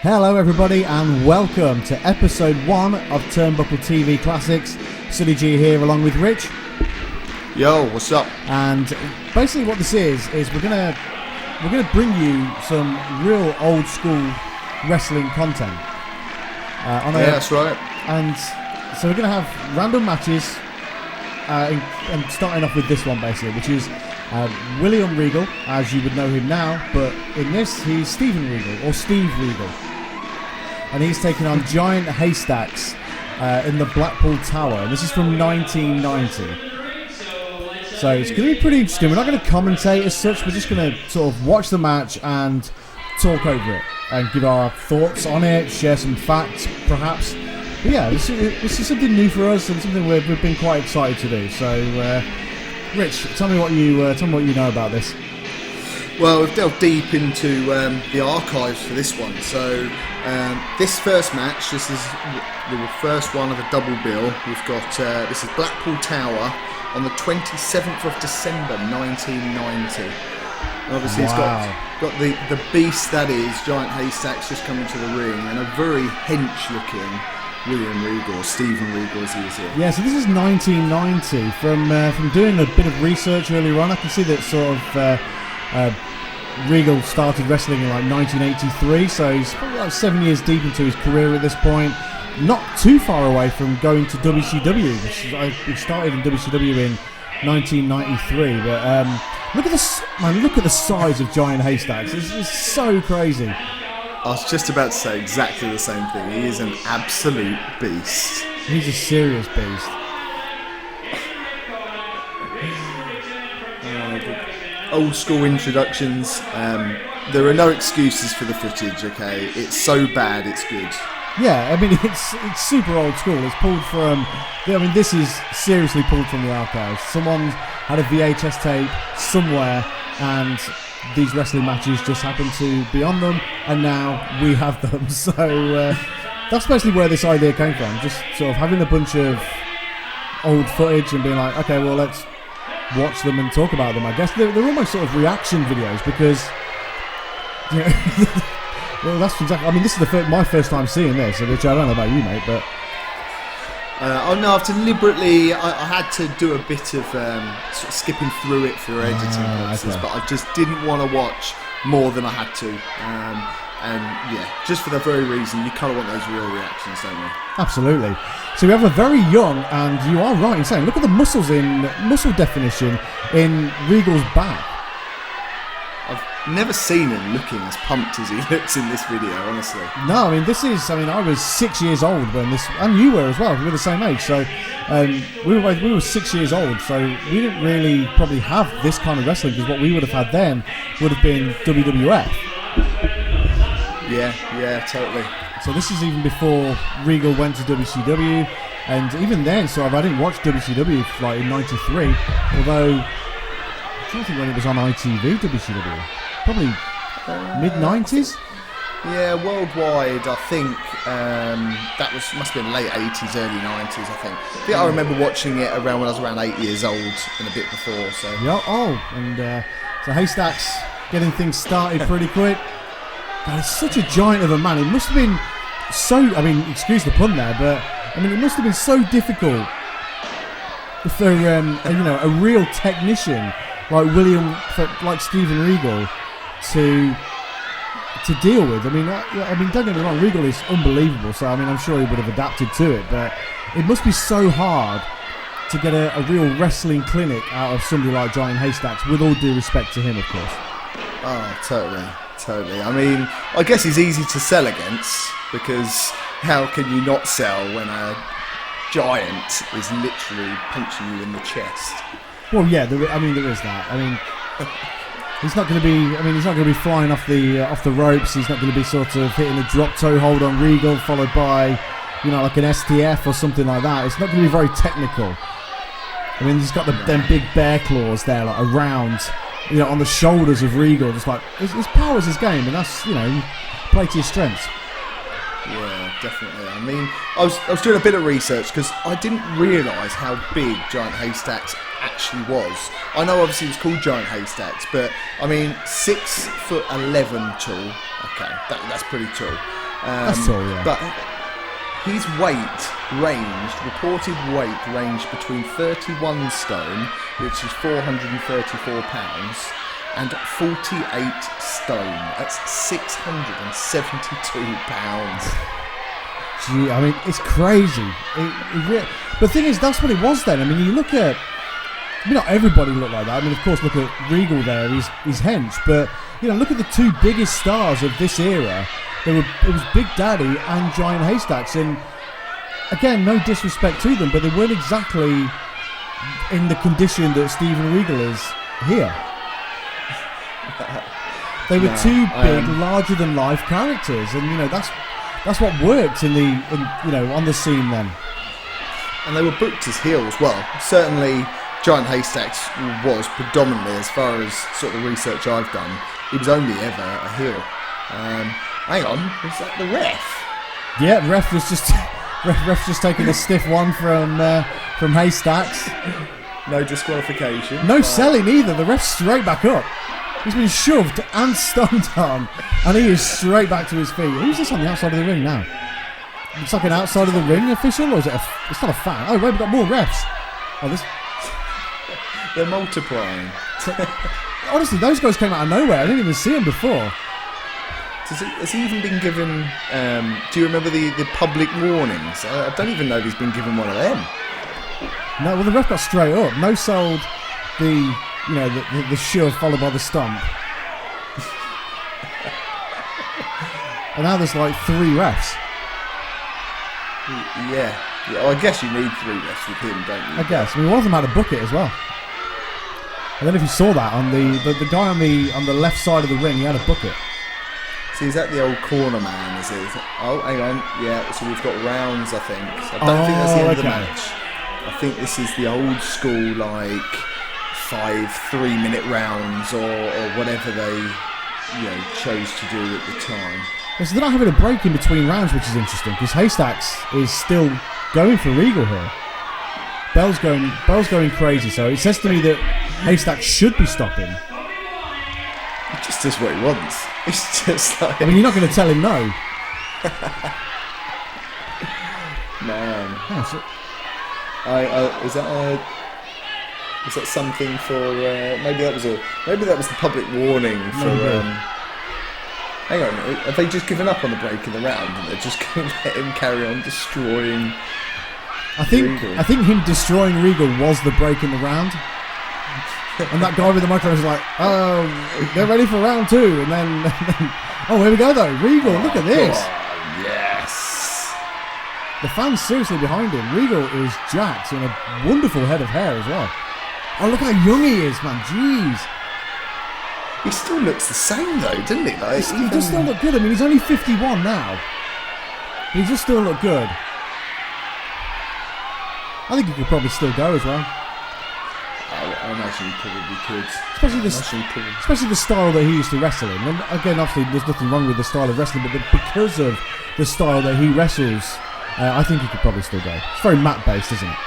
Hello everybody and welcome to episode 1 of Turnbuckle TV Classics. Sonny G here along with Rich. Yo, what's up? And basically what this is we're gonna bring you some real old school wrestling content. That's right. And so we're gonna have random matches, and starting off with this one basically, which is William Regal, as you would know him now, but in this he's Stephen Regal, or Steve Regal. And he's taking on Giant Haystacks in the Blackpool Tower, and this is from 1990. So it's going to be pretty interesting. We're not going to commentate as such, we're just going to sort of watch the match and talk over it, and give our thoughts on it, share some facts perhaps. But yeah, this is something new for us, and something we've been quite excited to do. So Rich, tell me what you know about this. Well, we've delved deep into the archives for this one. So this first match, this is the first one of a double bill. We've got this is Blackpool Tower on the 27th of December 1990. And obviously it's got the beast that is Giant Haystacks just coming to the ring, and a very hench-looking William Regal, Stephen Regal as he is here. Yeah, so this is 1990. From doing a bit of research earlier on, I can see that sort of Regal started wrestling in like 1983, so he's probably like 7 years deep into his career at this point. Not too far away from going to WCW, which started in WCW in 1993. But look at the size of Giant Haystacks. It's so crazy. I was just about to say exactly the same thing. He is an absolute beast. He's a serious beast. Old school introductions. There are no excuses for the footage, okay? It's so bad, it's good. Yeah, I mean, it's super old school. It's pulled from... I mean, this is seriously pulled from the archives. Someone had a VHS tape somewhere, and these wrestling matches just happen to be on them, and now we have them. So that's basically where this idea came from. Just sort of having a bunch of old footage and being like, okay, well, let's watch them and talk about them. I guess they're almost sort of reaction videos, because you know, well, that's exactly. I mean, this is my first time seeing this, which I don't know about you, mate, but I've deliberately I had to do a bit of sort of skipping through it for editing purposes, but I just didn't want to watch more than I had to. And yeah, just for the very reason, you kind of want those real reactions, don't you? Absolutely. So we have a very young, and you are right in saying, look at the muscle definition in Regal's back. I've never seen him looking as pumped as he looks in this video, honestly. No, I mean, I was 6 years old when this, and you were as well, we were the same age, so we were 6 years old, so we didn't really probably have this kind of wrestling, because what we would have had then would have been WWF. Yeah, totally. So this is even before Regal went to WCW, and even then, so I didn't watch WCW like in '93. Although I'm trying to think when it was on ITV, WCW, probably mid '90s. Yeah, worldwide, I think must have been late '80s, early '90s. I think I remember watching it around when I was around 8 years old and a bit before. So yeah, so Haystacks getting things started pretty quick. God, he's such a giant of a man. It must have been so... I mean, excuse the pun there, but... I mean, it must have been so difficult for, a real technician like Stephen Regal to deal with. I mean, don't get me wrong, Regal is unbelievable, so, I mean, I'm sure he would have adapted to it, but it must be so hard to get a real wrestling clinic out of somebody like Giant Haystacks, with all due respect to him, of course. Oh, totally. I mean, I guess he's easy to sell against, because how can you not sell when a giant is literally punching you in the chest? Well, yeah, there is that. I mean, he's not going to be flying off the ropes. He's not going to be sort of hitting a drop toe hold on Regal, followed by, like an STF or something like that. It's not going to be very technical. I mean, he's got them big bear claws there, like around, on the shoulders of Regal. Just like his power is his game, and that's play to your strengths. Yeah, definitely. I mean, I was doing a bit of research because I didn't realise how big Giant Haystacks actually was. I know obviously it was called Giant Haystacks, but I mean 6'11" tall. Okay, that's pretty tall. That's all, yeah. But his reported weight ranged between 31 stone, which is 434 pounds, and 48 stone. That's 672 pounds. Gee, I mean, it's crazy. But the thing is, that's what it was then. I mean, you look at... I mean, not everybody looked like that. I mean, of course, look at Regal there, his hench. But, you know, look at the two biggest stars of this era. It was Big Daddy and Giant Haystacks. And, again, no disrespect to them, but they weren't exactly in the condition that Steven Regal is here. They were two big, larger-than-life characters. And, you know, that's what worked on the scene then. And they were booked as heels. Well, certainly... Giant Haystacks was predominantly, as far as sort of the research I've done, he was only ever a heel. Hang on, is that the ref? Yeah, ref was just taking a stiff one from Haystacks. No disqualification. No selling either. The ref's straight back up. He's been shoved and stomped on, and he is straight back to his feet. Who's this on the outside of the ring now? It's like an outside of the ring official, or is it? It's not a fan. Oh wait, we've got more refs. Oh, this. They're multiplying. Honestly, those guys came out of nowhere. I didn't even see them before. Has he even been given... do you remember the public warnings? I don't even know if he's been given one of them. No, well, the ref got straight up. No sold the shove followed by the stomp. And now there's like 3 refs. Yeah. Well, I guess you need 3 refs with him, don't you? I guess. I mean, one of them had a bucket as well. I don't know if you saw that on the guy on the left side of the ring. He had a bucket. So is that the old corner man? Is it? Oh, hang on. Yeah. So we've got rounds, I think. So I don't think that's the end of the match. I think this is the old school, like 5 3-minute rounds or whatever they chose to do at the time. Yeah, so they're not having a break in between rounds, which is interesting because Haystacks is still going for Regal here. Bell's going crazy, so it says to me that Haystacks should be stopping. He just does what he wants. It's just like... I mean, you're not going to tell him no. Man. Yeah, so... is that something for... maybe that was the public warning for... hang on, have they just given up on the break in the round and they're just going to let him carry on destroying... I think him destroying Regal was the break in the round. And that guy with the microphone was like, oh, they're ready for round 2. And then oh, here we go though. Regal, look at this. God, yes. The fans seriously behind him. Regal is jacked and a wonderful head of hair as well. Oh, look how young he is, man. Jeez. He still looks the same though, doesn't he? Like, he does still look good. I mean, he's only 51 now. He just still look good. I think he could probably still go as well. I imagine he probably could. Especially the style that he used to wrestle in. And again, obviously, there's nothing wrong with the style of wrestling, but because of the style that he wrestles, I think he could probably still go. It's very mat-based, isn't it?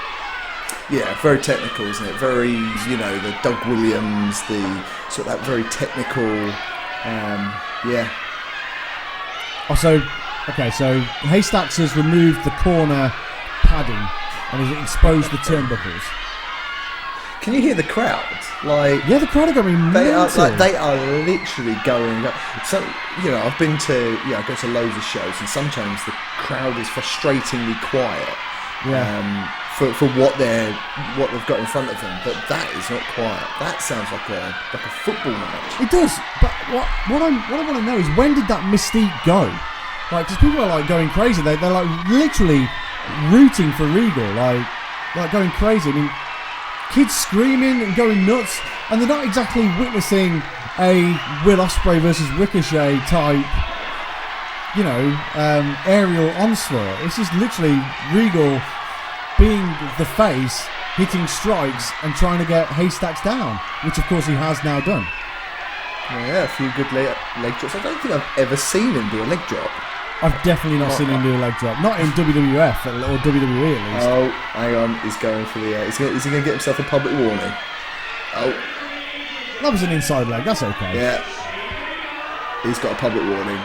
Yeah, very technical, isn't it? Very, the Doug Williams, the sort of that very technical, yeah. Also, okay, so Haystacks has removed the corner padding and has exposed the turnbuckles. Can you hear the crowd? Like, yeah, the crowd are going mental. They are literally going. So I've been to I go to loads of shows, and sometimes the crowd is frustratingly quiet. Yeah. For what they've got in front of them, but that is not quiet. That sounds like a football match. It does, but what I want to know is when did that mystique go? Like, because people are like going crazy. They're like literally rooting for Regal, like going crazy. I mean, kids screaming and going nuts, and they're not exactly witnessing a Will Ospreay versus Ricochet type, aerial onslaught. It's just literally Regal being the face, hitting strikes and trying to get Haystacks down, which of course he has now done. Yeah, a few good leg drops. I don't think I've ever seen him do a leg drop. I've definitely not seen him do a leg drop. Not in WWF or WWE at least. Oh, hang on. He's going for the... is he going to get himself a public warning? Oh. That was an inside leg. That's okay. Yeah. He's got a public warning.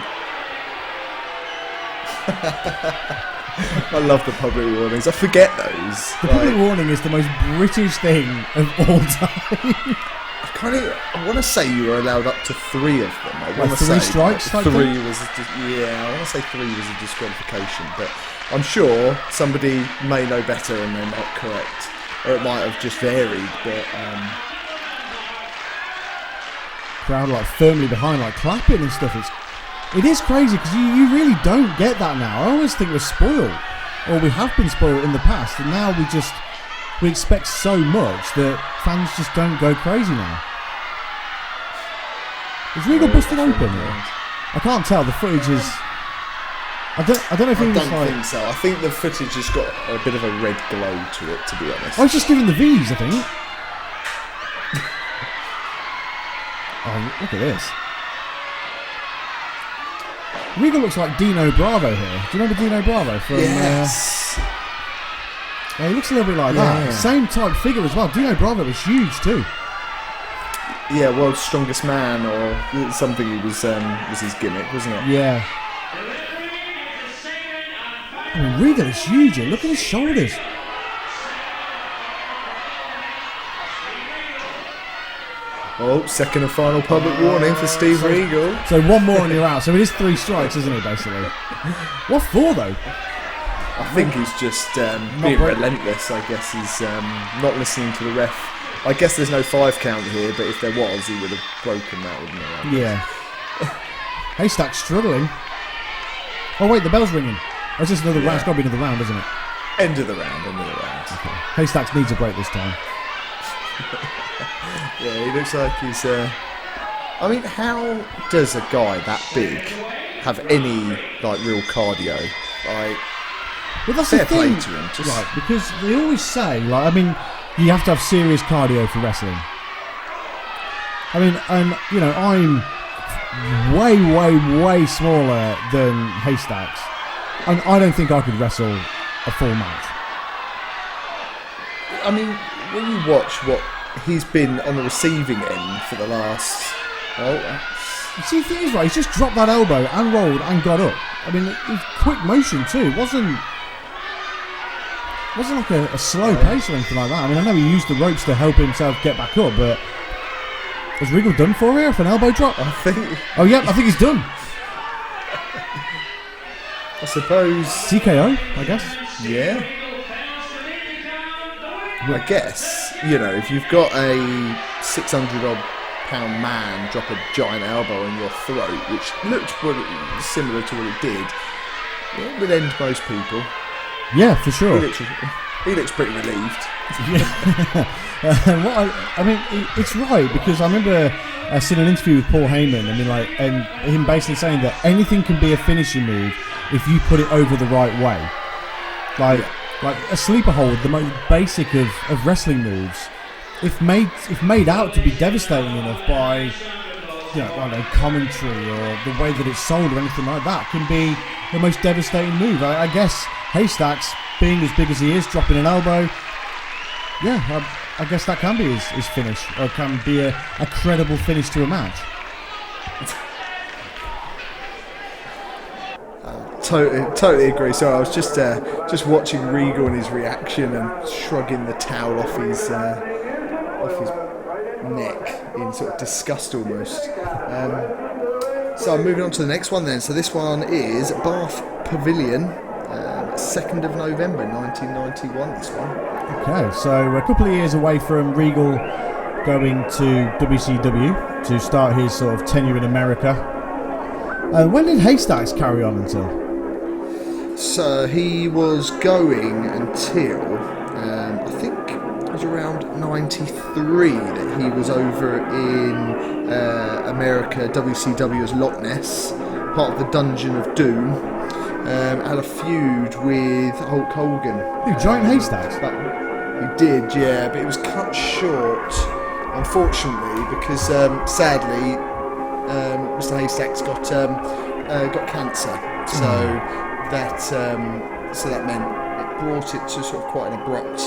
I love the public warnings. I forget those. The public warning is the most British thing of all time. I want to say you were allowed up to 3 of them. I want to three say strikes. three was I want to say 3 was a disqualification, but I'm sure somebody may know better and they're not correct, or it might have just varied. But crowd like firmly behind, like clapping and stuff. It is crazy because you really don't get that now. I always think we're spoiled, or we have been spoiled in the past, and now we expect so much that fans just don't go crazy now. Is Regal busted open? I can't tell. The footage is. I don't know if I it was don't think so. I think the footage has got a bit of a red glow to it, to be honest. I was just giving the V's, I think. Oh, look at this. Regal looks like Dino Bravo here. Do you remember Dino Bravo from? Yes. Yeah, he looks a little bit like that. Same type figure as well. Dino Bravo was huge too. Yeah, world's strongest man or something. He was his gimmick, wasn't it? Yeah. I mean, Regal is huge here. Look at his shoulders. Oh, second and final public warning for Steve Regal. So one more and you're out. So it is 3 strikes, isn't it, basically? What for, though? I think he's just being relentless. I guess he's not listening to the ref. I guess there's no 5 count here, but if there was, he would have broken that, wouldn't he? Yeah. Haystacks struggling. Oh, wait, the bell's ringing. Oh, it's just another round. It's got to be another round, isn't it? End of the round, end of the round. Okay. Haystacks needs a break this time. Yeah, he looks like he's... I mean, how does a guy that big have any, like, real cardio? Like, well, that's fair the thing. play to him. Just... Right, because they always say, like, I mean, you have to have serious cardio for wrestling. I mean, and, you know, I'm way, way, way smaller than Haystacks. And I don't think I could wrestle a full match. I mean, when you watch what he's been on the receiving end for the last... See, the thing is, right, he's just dropped that elbow and rolled and got up. I mean, it was quick motion too. It wasn't like a slow pace or anything like that. I mean, I know he used the ropes to help himself get back up, but is Regal done for here for an elbow drop? I think... Oh, yeah, I think he's done. I suppose... TKO, I guess. Yeah. I guess, you know, if you've got a 600-odd pound man drop a giant elbow in your throat, which looked similar to what it did, it would end most people. Yeah, for sure. He looks pretty relieved. Yeah. I mean, it's right, because I remember seeing an interview with Paul Heyman, and him basically saying that anything can be a finishing move if you put it over the right way. Like a sleeper hold, the most basic of wrestling moves, if made out to be devastating enough by, you know, I don't know, commentary or the way that it's sold or anything like that, can be the most devastating move. I guess Haystacks, being as big as he is, dropping an elbow, yeah, I guess that can be his finish, or can be a credible finish to a match. Totally agree. So I was just watching Regal and his reaction and shrugging the towel off his neck in sort of disgust almost. So I'm moving on to the next one then. So this one is Bath Pavilion, 2nd of November 1991. This one. Okay, so a couple of years away from Regal going to WCW to start his sort of tenure in America. When did Haystacks carry on until? So he was going until I think it was around 93 that he was over in America, WCW as Loch Ness, part of the Dungeon of Doom. Had a feud with Hulk Hogan. Who, Giant Haystacks? He did, yeah, but it was cut short, unfortunately, because sadly Mr. Haystacks got cancer. So that meant it brought it to sort of quite an abrupt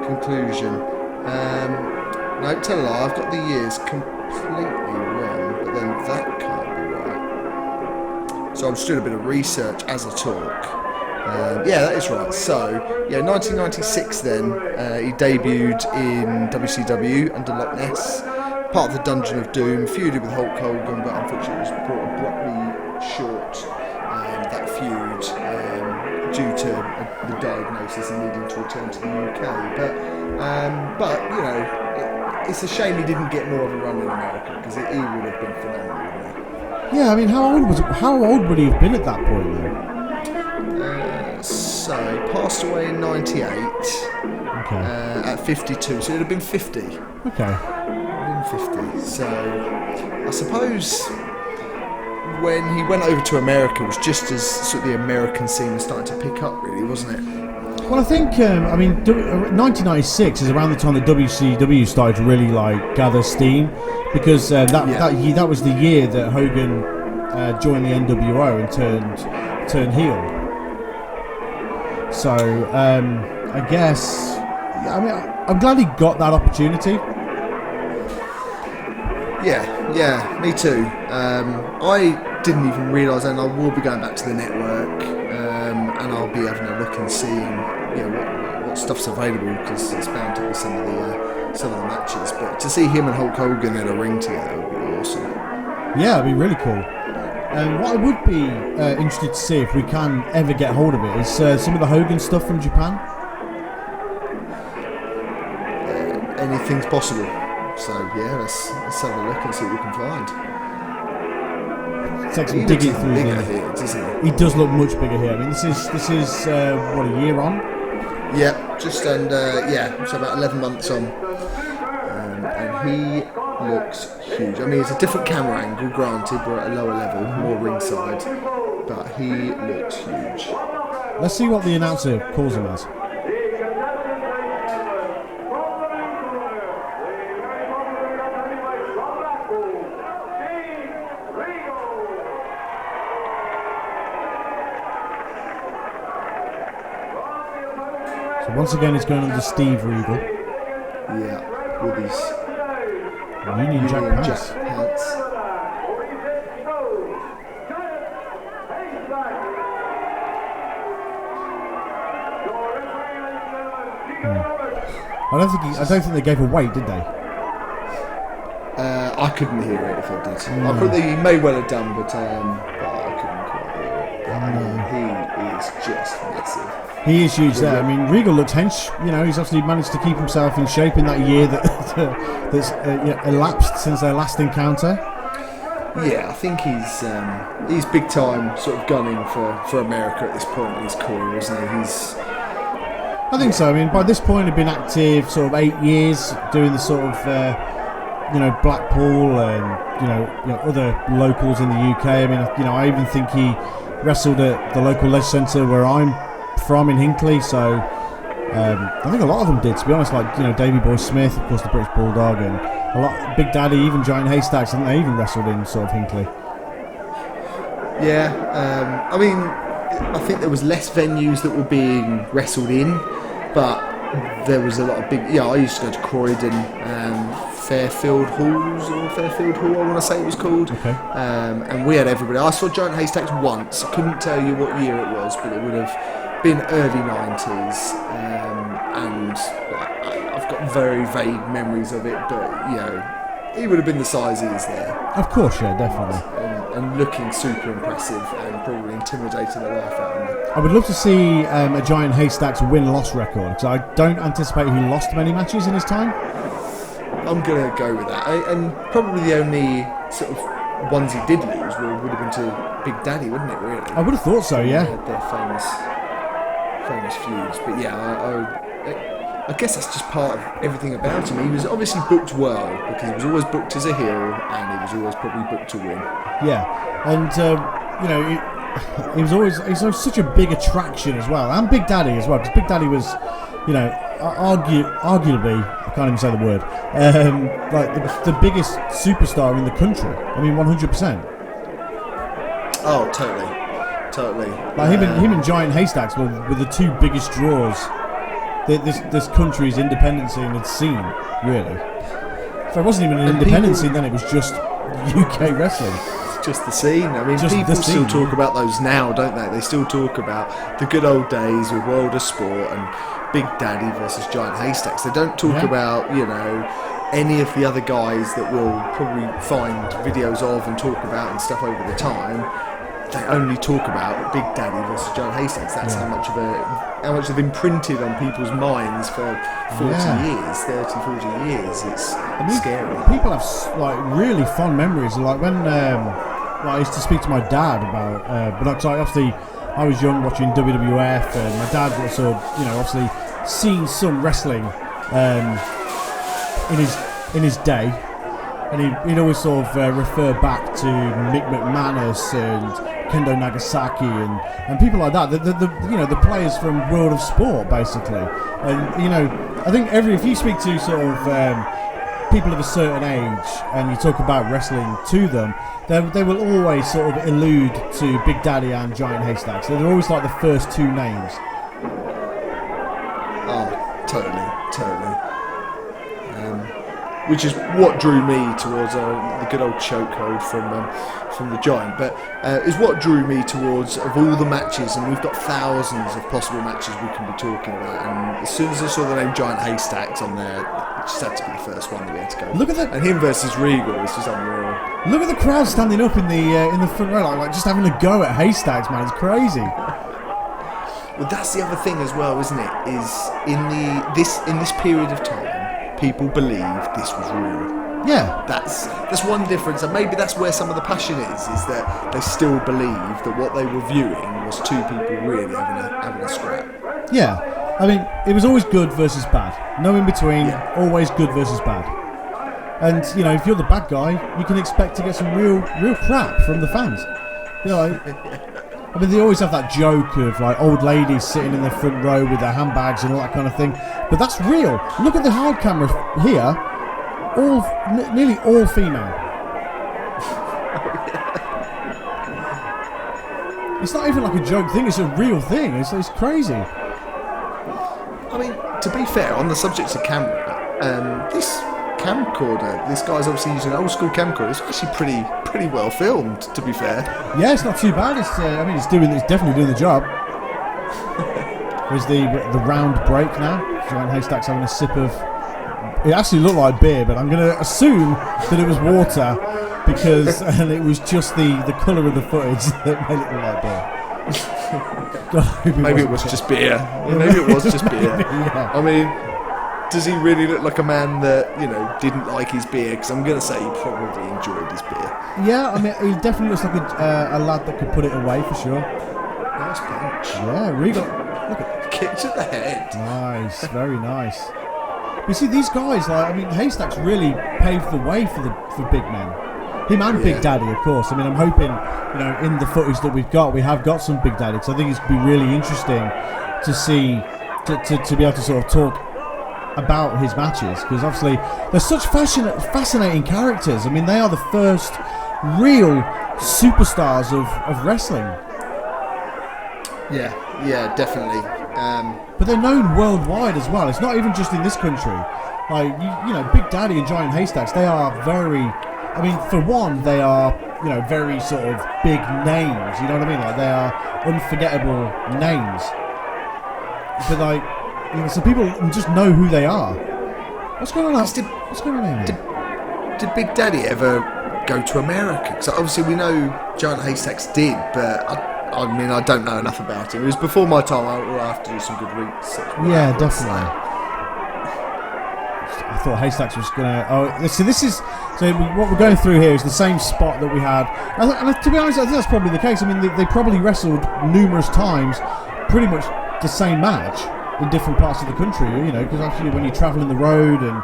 conclusion. No, tell a lie, I've got the years completely wrong, but then that can't be right. So I was doing a bit of research as I talk. Yeah, that is right. So, 1996 then, he debuted in WCW under Loch Ness, part of the Dungeon of Doom, feuded with Hulk Hogan, but unfortunately was brought abruptly short, that feud, due to the diagnosis and needing to return to the UK. But it's a shame he didn't get more of a run in America, because he would have been phenomenal, wouldn't he? Yeah, I mean, how old would he have been at that point, though? So he passed away in 98, at 52, so it would have been 50. Okay. It would have been 50. So I suppose when he went over to America, it was just as sort of the American scene was starting to pick up, really, wasn't it? Well, I think 1996 is around the time that WCW started to really gather steam, because that was the year that Hogan joined the NWO and turned heel. So I guess, I'm glad he got that opportunity. Yeah, me too. I didn't even realise, and I will be going back to the network, and I'll be having a look and seeing what stuff's available, because it's bound to be some of the matches. But to see him and Hulk Hogan in a ring together would be awesome. Yeah, it'd be really cool. What I would be interested to see, if we can ever get hold of it, is some of the Hogan stuff from Japan. Anything's possible. So let's have a look and see what we can find. Take some digging through bigger here, doesn't he? He does look much bigger here. I mean, this is what, a year on? Yeah, just under so about 11 months on, and he looks huge. I mean, it's a different camera angle, granted, we're at a lower level, more ringside, but he looks huge. Let's see what the announcer calls him as. So once again, it's going under Steve Regal. Yeah, with his Union Jack pants. I don't think they gave a weight, did they? I couldn't hear it if I did. I thought they may well have done, but I couldn't quite hear it. He is just massive. He is huge there. I mean, Regal looks hench. He's obviously managed to keep himself in shape in that year that's elapsed since their last encounter. Yeah, I think he's big time sort of gunning for America at this point in his career, isn't he? I think so. I mean, by this point, he'd been active sort of 8 years, doing the sort of Blackpool and other locals in the UK. I mean, I even think he wrestled at the local leisure centre where I'm from in Hinckley. So I think a lot of them did, to be honest. Davey Boy Smith, of course, the British Bulldog, and a lot Big Daddy, even Giant Haystacks, and they even wrestled in sort of Hinckley. Yeah, I mean, I think there was less venues that were being wrestled in, but there was a lot of big. Yeah, I used to go to Croydon, Fairfield Halls, or Fairfield Hall, I want to say it was called. Okay. And we had everybody. I saw Giant Haystacks once. I couldn't tell you what year it was, but it would have been early 90s. And I've got very vague memories of it, but he would have been the size he is there. Of course, yeah, definitely. And looking super impressive and probably intimidating the life out of me. I would love to see a Giant Haystacks win-loss record, because I don't anticipate he lost many matches in his time. I'm going to go with that. And probably the only sort of ones he did lose would have been to Big Daddy, wouldn't it, really? I would have thought so, yeah. Their famous feuds. But yeah, I guess that's just part of everything about him. He was obviously booked well, because he was always booked as a heel, and he was always probably booked to win. Yeah, and he was always such a big attraction as well, and Big Daddy as well, because Big Daddy was, arguably, I can't even say the word, the biggest superstar in the country. I mean, 100%. Oh, totally. Him and Giant Haystacks were the two biggest draws that this country's independent scene had seen, really. So it wasn't even an independent scene then, it was just UK wrestling. just the scene. I mean, Just people the still scene. talk about those now, don't they? They still talk about the good old days with World of Sport and Big Daddy versus Giant Haystacks. They don't talk about, any of the other guys that we'll probably find videos of and talk about and stuff over the time. They only talk about Big Daddy versus Giant Haystacks. That's how much they've imprinted on people's minds for 40 years, 30, 40 years. It's scary. People have really fond memories. Like when I used to speak to my dad about, but obviously I was young watching WWF, and my dad also, obviously seen some wrestling in his day, and he'd always sort of refer back to Mick McManus and Kendo Nagasaki and people like that. The players from World of Sport, basically. And I think if you speak to sort of people of a certain age and you talk about wrestling to them, they will always sort of allude to Big Daddy and Giant Haystacks. They're always like the first two names. Oh, totally. Which is what drew me towards the good old chokehold from the Giant, but is what drew me towards, of all the matches, and we've got thousands of possible matches we can be talking about, and as soon as I saw the name Giant Haystacks on there, it just had to be the first one that we had to go. Look at that! And him versus Regal is just unreal. Look at the crowd standing up in the front row, like just having a go at Haystacks, man. It's crazy. Well, that's the other thing as well, isn't it? Is in this period of time, people believe this was real. Yeah. That's one difference, and maybe that's where some of the passion is that they still believe that what they were viewing was two people really having a scrap. Yeah. I mean, it was always good versus bad. No in between, always good versus bad. And, if you're the bad guy, you can expect to get some real crap from the fans. I mean, they always have that joke of like old ladies sitting in the front row with their handbags and all that kind of thing. But that's real. Look at the hard camera here. Nearly all female. It's not even like a joke thing. It's a real thing. It's crazy. I mean, to be fair, on the subject of camera, this camcorder, this guy's obviously using an old school camcorder. It's actually pretty well filmed, to be fair. Yeah, it's not too bad. It's definitely doing the job. There's the round break now. Giant Haystacks having a sip of. It actually looked like beer, but I'm going to assume that it was water and it was just the colour of the footage that made it look like beer. God, maybe it was just beer. Maybe it was just beer. Yeah. I mean, does he really look like a man that didn't like his beer? Because I'm going to say he probably enjoyed his beer. Yeah, I mean, he definitely looks like a lad that could put it away for sure. Nice punch. Yeah, Regal. Look at kick to the head. Nice, very nice. You see, these guys, Haystacks really paved the way for big men. Him and Big Daddy, of course. I mean, I'm hoping, in the footage that we have got some Big Daddy, because I think it's going to be really interesting to see, to be able to sort of talk about his matches, because obviously they're such fascinating characters. I mean, they are the first real superstars of wrestling. Yeah, definitely. But they're known worldwide as well. It's not even just in this country. Like, Big Daddy and Giant Haystacks, they are very... I mean, for one, they are, very sort of big names. You know what I mean? Like, they are unforgettable names. But, so people just know who they are. What's going on? What's going on here? Did Big Daddy ever go to America? Because obviously we know Giant Haystacks did, but I don't know enough about it. It was before my time. I'll have to do some good research. Yeah, definitely. I thought Haystacks was going to... what we're going through here is the same spot that we had. And to be honest, I think that's probably the case. I mean, they probably wrestled numerous times, pretty much the same match in different parts of the country, because actually when you travel in the road and,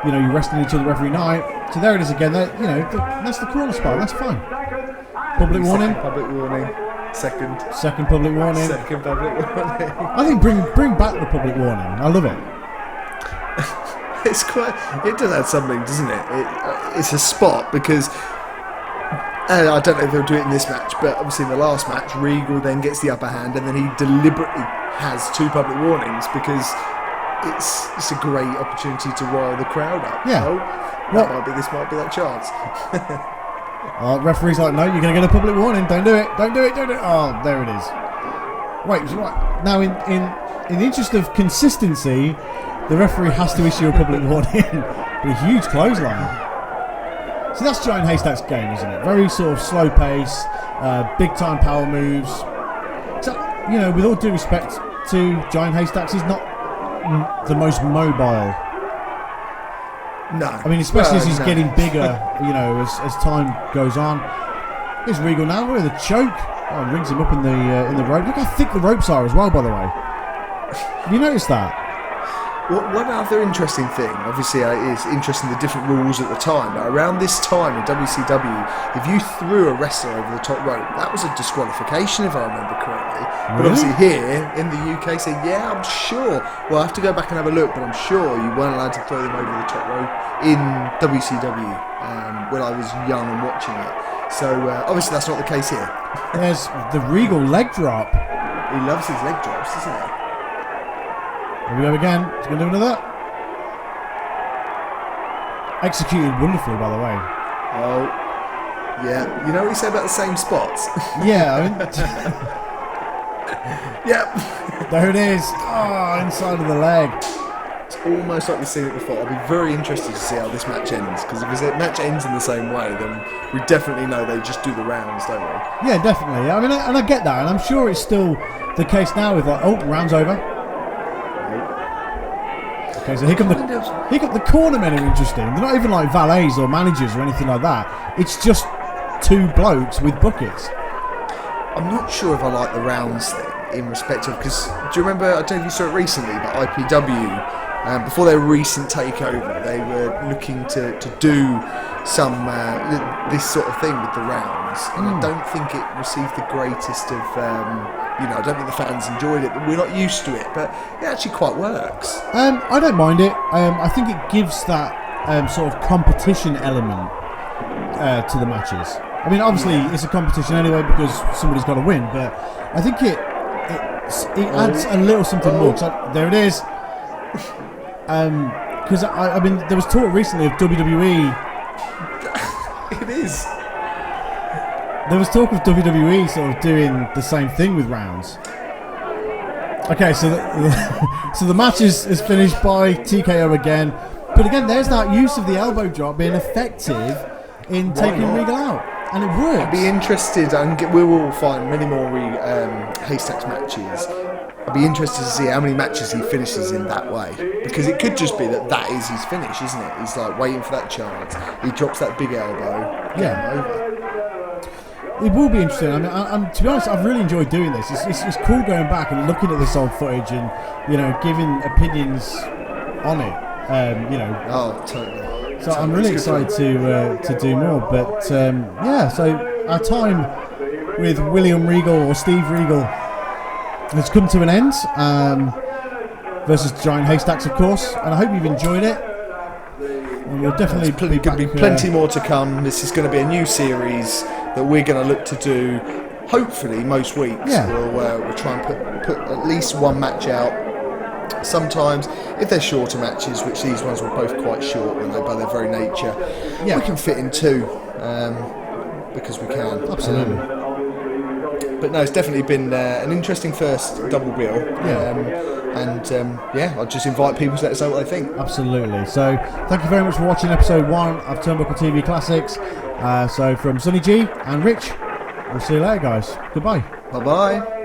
you're wrestling each other every night. So there it is again. That's the corner spot. That's fine. Public warning. Public warning. Second public warning. Second public warning. I think bring back the public warning. I love it. It does add something, doesn't it? It's a spot because I don't know if they'll do it in this match, but obviously in the last match, Regal then gets the upper hand, and then he deliberately has two public warnings because it's a great opportunity to rile the crowd up. Yeah. This might be that chance. Referee's like, no, you're going to get a public warning. Don't do it. Don't do it. Don't do it. Oh, there it is. Wait, so what? Now, in the interest of consistency, the referee has to issue a public warning with a huge clothesline. So that's Giant Haystacks' game, isn't it? Very sort of slow pace, big time power moves. So, you know, with all due respect to Giant Haystacks, he's not the most mobile. No. I mean, especially as he's getting bigger, you know, as time goes on. Here's Regal now with a choke. Oh, rings him up in the rope. Look how thick the ropes are as well, by the way. Have you noticed that? Well, one other interesting thing, obviously, is interesting the different rules at the time. Now, around this time in WCW, if you threw a wrestler over the top rope, that was a disqualification, if I remember correctly. Really? But obviously here in the UK, say, yeah, I'm sure. Well, I have to go back and have a look, but I'm sure you weren't allowed to throw them over the top rope in WCW when I was young and watching it. So obviously that's not the case here. There's the Regal leg drop. He loves his leg drops, doesn't he? Here we go again. He's going to do another. Executed wonderfully, by the way. Oh, yeah. You know what he said about the same spots? Yeah, I mean, Yep. there it is. Oh, inside of the leg. It's almost like we've seen it before. I'll be very interested to see how this match ends, because if the match ends in the same way, then we definitely know they just do the rounds, don't we? Yeah, definitely. I mean, and I get that, and I'm sure it's still the case now with like, oh, round's over. Okay, so here come the cornermen are interesting. They're not even like valets or managers or anything like that. It's just two blokes with buckets. I'm not sure if I like the rounds thing in respect of, because do you remember, I don't know if you saw it recently, but IPW, before their recent takeover, they were looking to do some this sort of thing with the rounds, and I don't think it received the greatest of, I don't think the fans enjoyed it, but we're not used to it, but it actually quite works. I don't mind it. I think it gives that sort of competition element to the matches. I mean, obviously it's a competition anyway because somebody's got to win, but I think it adds a little something more. So there it is. Because I mean, there was talk recently of WWE. It is. There was talk of WWE sort of doing the same thing with rounds. Okay, so so the match is finished by TKO again, but again, there's that use of the elbow drop being effective in taking Regal out, and it works. I'd be interested, and we will find many more Haystacks matches. I'd be interested to see how many matches he finishes in that way, because it could just be that is his finish, isn't it? He's like waiting for that chance. He drops that big elbow. Game over. It will be interesting. I mean, I'm to be honest, I've really enjoyed doing this. It's cool going back and looking at this old footage and giving opinions on it. Oh, totally. So I'm really excited to do more. But so our time with William Regal or Steve Regal has come to an end. Versus Giant Haystacks, of course, and I hope you've enjoyed it. And we'll definitely be plenty more to come. This is going to be a new series that we're going to look to do. Hopefully, most weeks we'll try and put at least one match out. Sometimes, if they're shorter matches, which these ones were both quite short, by their very nature, we can fit in two because we can. Absolutely. But no, it's definitely been an interesting first double bill. I'll just invite people to let us know what they think. Absolutely. So, thank you very much for watching episode 1 of Turnbuckle TV Classics. So, from Sonny G and Rich, we'll see you later, guys. Goodbye. Bye-bye.